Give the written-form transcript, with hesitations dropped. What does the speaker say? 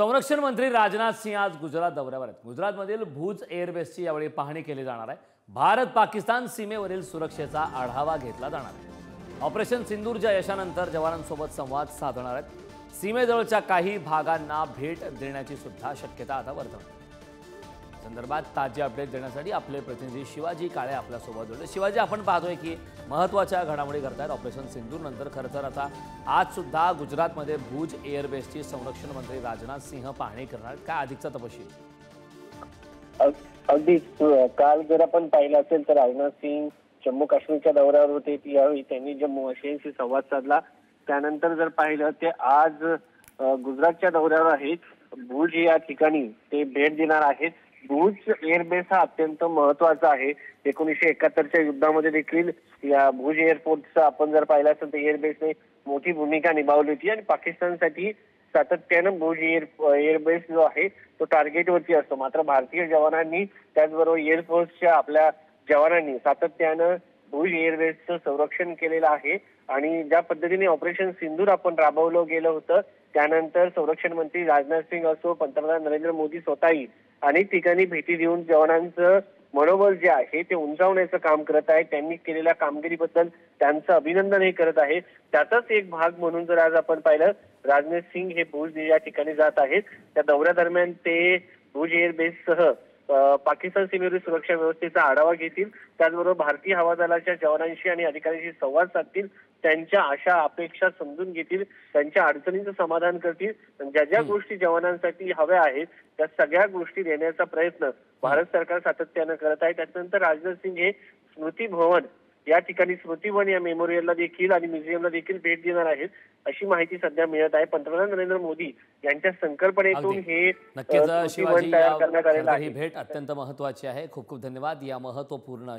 संरक्षण मंत्री राजनाथ सिंह आज गुजरात दौऱ्यावर आहेत। गुजरातमधील भुज एअरबेसची यावेळी पाहणी केली जाणार आहे। भारत पाकिस्तान सीमेवरील सुरक्षेचा आढावा घेतला जाणार आहे। ऑपरेशन सिंदूरच्या यशानंतर जवानांसोबत संवाद साधणार आहेत। सीमेजवळच्या काही भागांना भेट देण्याची सुद्धा शक्यता आता वर्तवण्यात संदर्भात ताजे अपडेट देण्यासाठी आपले प्रतिनिधी शिवाजी काळे आपल्यासोबत जोडले। शिवाजी, आपण पाहतोय की महत्त्वाच्या घडामोडी घडतायत। ऑपरेशन सिंदूर नंतर खरं तर आता आज सुद्धा गुजरातमध्ये भुज एअरबेसची संरक्षण मंत्री राजनाथ सिंह पाहणी करणार आहेत। काय अधिकचा तपशील? अगदी काल जर आपण पाहिलं असेल तर राजनाथ सिंह जम्मू काश्मीरच्या दौऱ्यावर होते। यावेळी त्यांनी जम्मू वासियांशी संवाद साधला। त्यानंतर जर पाहिलं ते आज गुजरातच्या दौऱ्यावर आहेत। भुज या ठिकाणी ते भेट देणार आहेत। भुज एअरबेस हा अत्यंत महत्वाचा आहे। 1971च्या युद्धामध्ये देखील या भुज एअरपोर्टचा आपण जर पाहिलं असेल तर एअरबेसने मोठी भूमिका निभावली होती आणि पाकिस्तानसाठी सातत्यानं भुज एअरबेस जो आहे तो टार्गेटवरती असतो। मात्र भारतीय जवानांनी त्याचबरोबर एअरफोर्सच्या आपल्या जवानांनी सातत्यानं भुज एअरबेसचं संरक्षण केलेलं आहे। आणि ज्या पद्धतीने ऑपरेशन सिंदूर आपण राबवलं गेलं होतं त्यानंतर संरक्षण मंत्री राजनाथ सिंह असो, पंतप्रधान नरेंद्र मोदी स्वतःही अनेक ठिकाणी भेटी देऊन जवानांचं मनोबल जे आहे ते उंचावण्याचं काम करत आहे। त्यांनी केलेल्या कामगिरीबद्दल त्यांचं अभिनंदनही करत आहे। त्याचाच एक भाग म्हणून जर आज आपण पाहिलं राजनाथ सिंह हे भुज या ठिकाणी जात आहेत। त्या दौऱ्यादरम्यान ते भुज एअरबेससह पाकिस्तान सीमेवरील सुरक्षा व्यवस्थेचा आढावा घेतील। त्याचबरोबर भारतीय हवाई दलाच्या जवानांशी आणि अधिकाऱ्यांशी संवाद साधतील। त्यांच्या आशा अपेक्षा समजून घेतील, त्यांच्या अडचणींचं समाधान करतील। ज्या ज्या गोष्टी जवानांसाठी हव्या आहेत त्या सगळ्या गोष्टी देण्याचा प्रयत्न भारत सरकार सातत्यानं करत आहे। त्यानंतर राजनाथ सिंह हे स्मृती भवन या ठिकाणी स्मृती भवन या मेमोरियलला देखील आणि म्युझियमला देखील भेट देणार आहेत अशी माहिती सध्या मिळत आहे। पंतप्रधान नरेंद्र मोदी यांच्या संकल्पनेतून हे नक्कीच शिवाजी तयार करण्यात आलेलं आहे। ही भेट अत्यंत महत्त्वाची आहे। खूप खूप धन्यवाद या महत्त्वपूर्ण